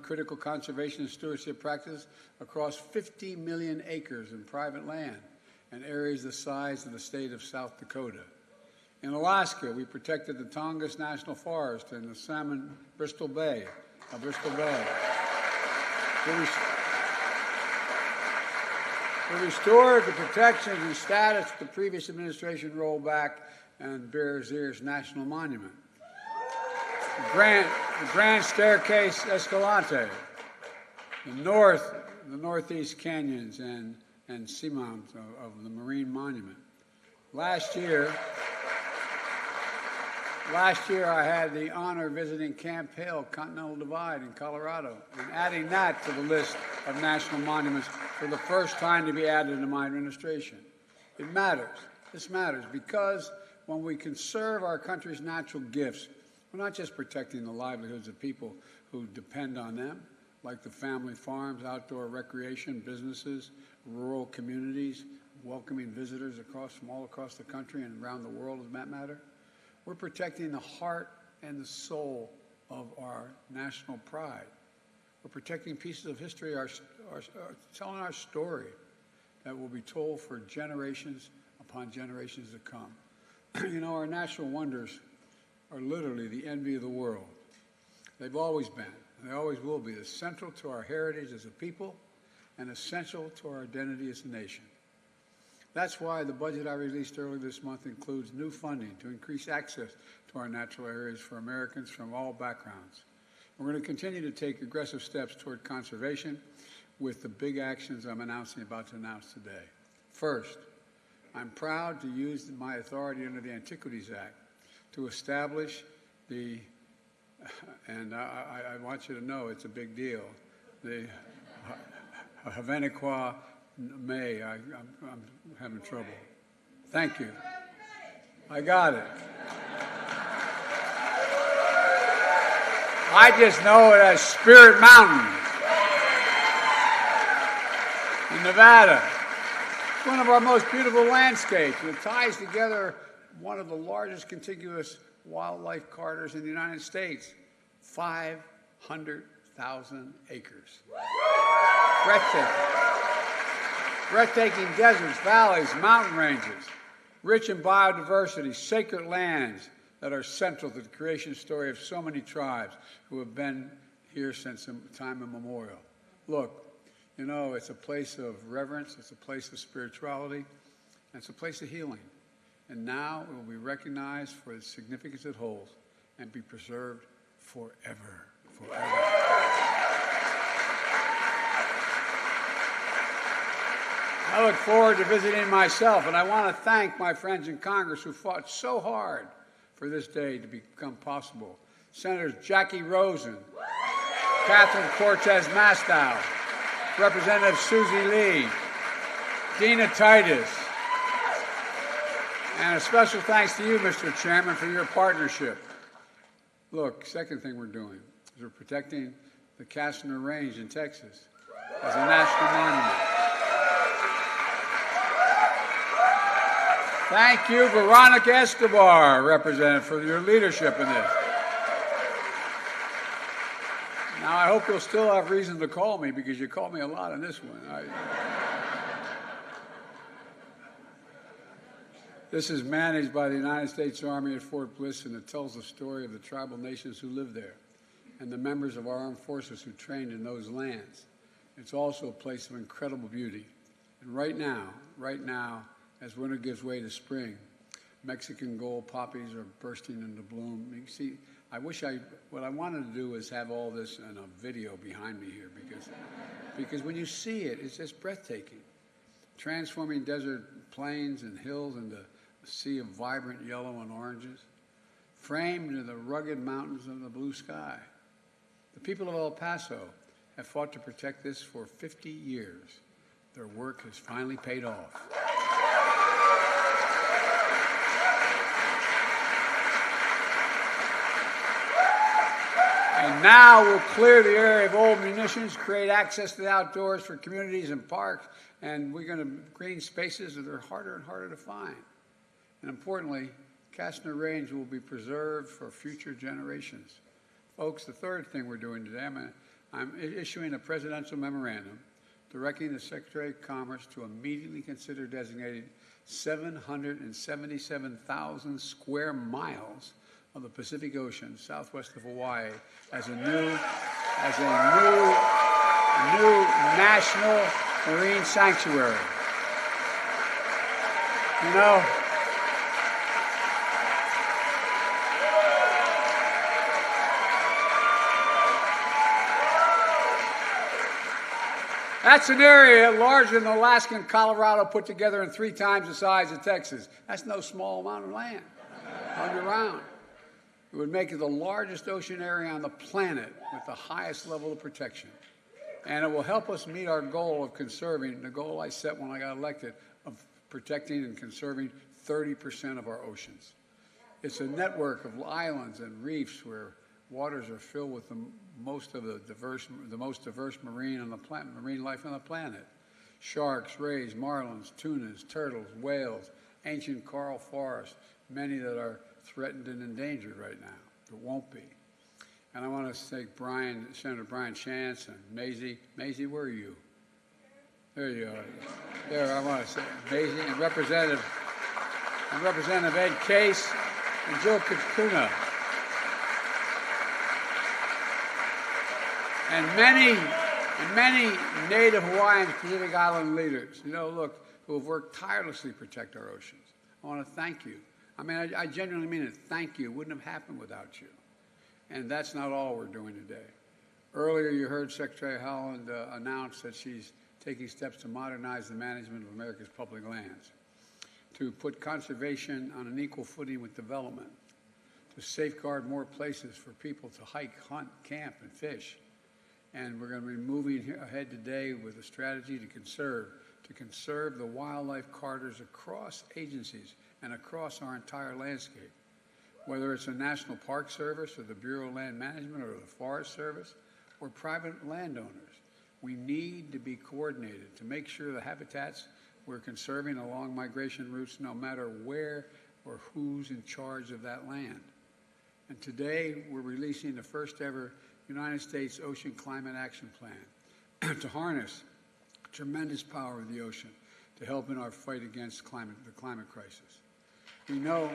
critical conservation and stewardship practices across 50 million acres in private land and areas the size of the state of South Dakota. In Alaska, we protected the Tongass National Forest and the salmon Bristol Bay. We restored the protections and status the previous administration rolled back and Bears Ears National Monument. The Grand Staircase Escalante, the northeast canyons and seamounts of the Marine Monument. Last year, I had the honor of visiting Camp Hale, Continental Divide in Colorado, and adding that to the list of national monuments for the first time to be added to my administration. It matters. This matters because when we conserve our country's natural gifts, we're not just protecting the livelihoods of people who depend on them, like the family farms, outdoor recreation, businesses, rural communities, welcoming visitors from all across the country and around the world, as that matter. We're protecting the heart and the soul of our national pride. We're protecting pieces of history, telling our story that will be told for generations upon generations to come. You know, our natural wonders are literally the envy of the world. They've always been, and they always will be, central to our heritage as a people and essential to our identity as a nation. That's why the budget I released earlier this month includes new funding to increase access to our natural areas for Americans from all backgrounds. We're going to continue to take aggressive steps toward conservation with the big actions I'm about to announce today. First, I'm proud to use my authority under the Antiquities Act to establish and I want you to know it's a big deal, the Havaniqua May. I'm having trouble. Thank you. I got it. I just know it as Spirit Mountain in Nevada. It's one of our most beautiful landscapes. It ties together one of the largest contiguous wildlife corridors in the United States, 500,000 acres. Breathtaking deserts, valleys, mountain ranges, rich in biodiversity, sacred lands that are central to the creation story of so many tribes who have been here since time immemorial. Look, you know, it's a place of reverence, it's a place of spirituality, and it's a place of healing. And now it will be recognized for the significance it holds and be preserved forever. I look forward to visiting myself, and I want to thank my friends in Congress who fought so hard for this day to become possible. Senators Jackie Rosen, Catherine Cortez Masto, Representative Susie Lee, Dina Titus, and a special thanks to you, Mr. Chairman, for your partnership. Look, second thing we're doing is we're protecting the Kastner Range in Texas as a national monument. Thank you, Veronica Escobar, Representative, for your leadership in this. Now, I hope you'll still have reason to call me because you called me a lot on this one. This is managed by the United States Army at Fort Bliss, and it tells the story of the tribal nations who live there and the members of our armed forces who trained in those lands. It's also a place of incredible beauty. And right now, as winter gives way to spring, Mexican gold poppies are bursting into bloom. You can see, what I wanted to do is have all this in a video behind me here because when you see it, it's just breathtaking. Transforming desert plains and hills into a sea of vibrant yellow and oranges, framed in the rugged mountains of the blue sky. The people of El Paso have fought to protect this for 50 years. Their work has finally paid off. And now we'll clear the area of old munitions, create access to the outdoors for communities and parks, and we're going to green spaces that are harder and harder to find. And importantly, Kastner Range will be preserved for future generations. Folks, the third thing we're doing today, I'm issuing a presidential memorandum directing the Secretary of Commerce to immediately consider designating 777,000 square miles of the Pacific Ocean southwest of Hawaii as a new national marine sanctuary. You know, that's an area larger than Alaska and Colorado put together and 3 times the size of Texas. That's no small amount of land underground. It would make it the largest ocean area on the planet with the highest level of protection. And it will help us meet our goal of conserving, the goal I set when I got elected, of protecting and conserving 30% of our oceans. It's a network of islands and reefs where waters are filled with the most diverse marine life on the planet. Sharks, rays, marlins, tunas, turtles, whales, ancient coral forests, many that are threatened and endangered right now, but won't be. And I want to thank Senator Brian Chance and Mazie. Mazie, where are you? There you are. There, I want to say Mazie and Representative Ed Case and Joe Kukuna. And many Native Hawaiian Pacific Island leaders, who have worked tirelessly to protect our oceans. I want to thank you. I mean, I genuinely mean it. Thank you. It wouldn't have happened without you. And that's not all we're doing today. Earlier, you heard Secretary Haaland announce that she's taking steps to modernize the management of America's public lands, to put conservation on an equal footing with development, to safeguard more places for people to hike, hunt, camp, and fish. And we're going to be moving ahead today with a strategy to conserve the wildlife corridors across agencies and across our entire landscape. Whether it's a National Park Service or the Bureau of Land Management or the Forest Service or private landowners, we need to be coordinated to make sure the habitats we're conserving along migration routes, no matter where or who's in charge of that land. And today, we're releasing the first ever United States Ocean Climate Action Plan to harness the tremendous power of the ocean to help in our fight against the climate crisis. We know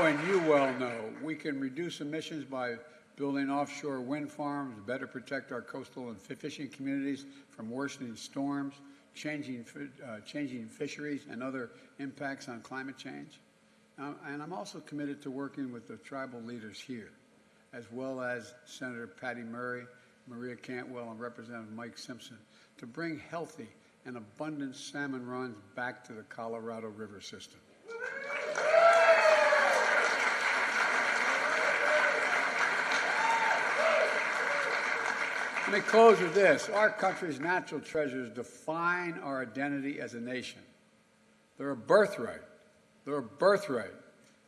and you well know, we can reduce emissions by building offshore wind farms, better protect our coastal and fishing communities from worsening storms, changing fisheries and other impacts on climate change. And I'm also committed to working with the tribal leaders here, as well as Senator Patty Murray, Maria Cantwell, and Representative Mike Simpson, to bring healthy and abundant salmon runs back to the Colorado River system. Let me close with this. Our country's natural treasures define our identity as a nation. They're a birthright. They're a birthright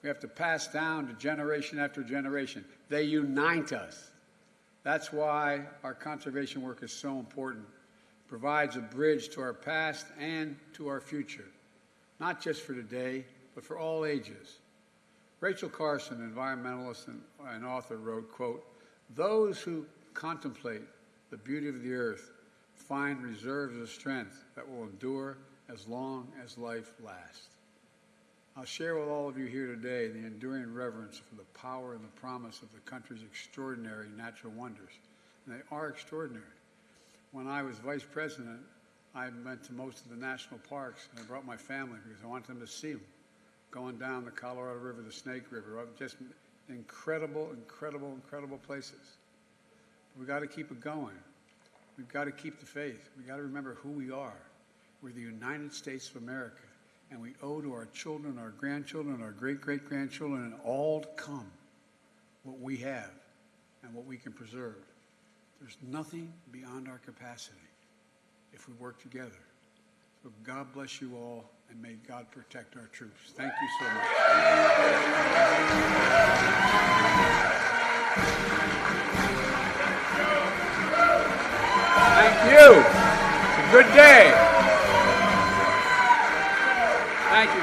we have to pass down to generation after generation. They unite us. That's why our conservation work is so important. It provides a bridge to our past and to our future, not just for today, but for all ages. Rachel Carson, environmentalist and author, wrote, quote, "Those who contemplate the beauty of the earth find reserves of strength that will endure as long as life lasts." I'll share with all of you here today the enduring reverence for the power and the promise of the country's extraordinary natural wonders. And they are extraordinary. When I was vice president, I went to most of the national parks, and I brought my family because I wanted them to see them. Going down the Colorado River, the Snake River, just incredible, incredible, incredible places. We've got to keep it going. We've got to keep the faith. We've got to remember who we are. We're the United States of America, and we owe to our children, our grandchildren, our great-great-grandchildren, and all to come what we have and what we can preserve. There's nothing beyond our capacity if we work together. So God bless you all, and may God protect our troops. Thank you so much. Thank you. It's a good day. Thank you.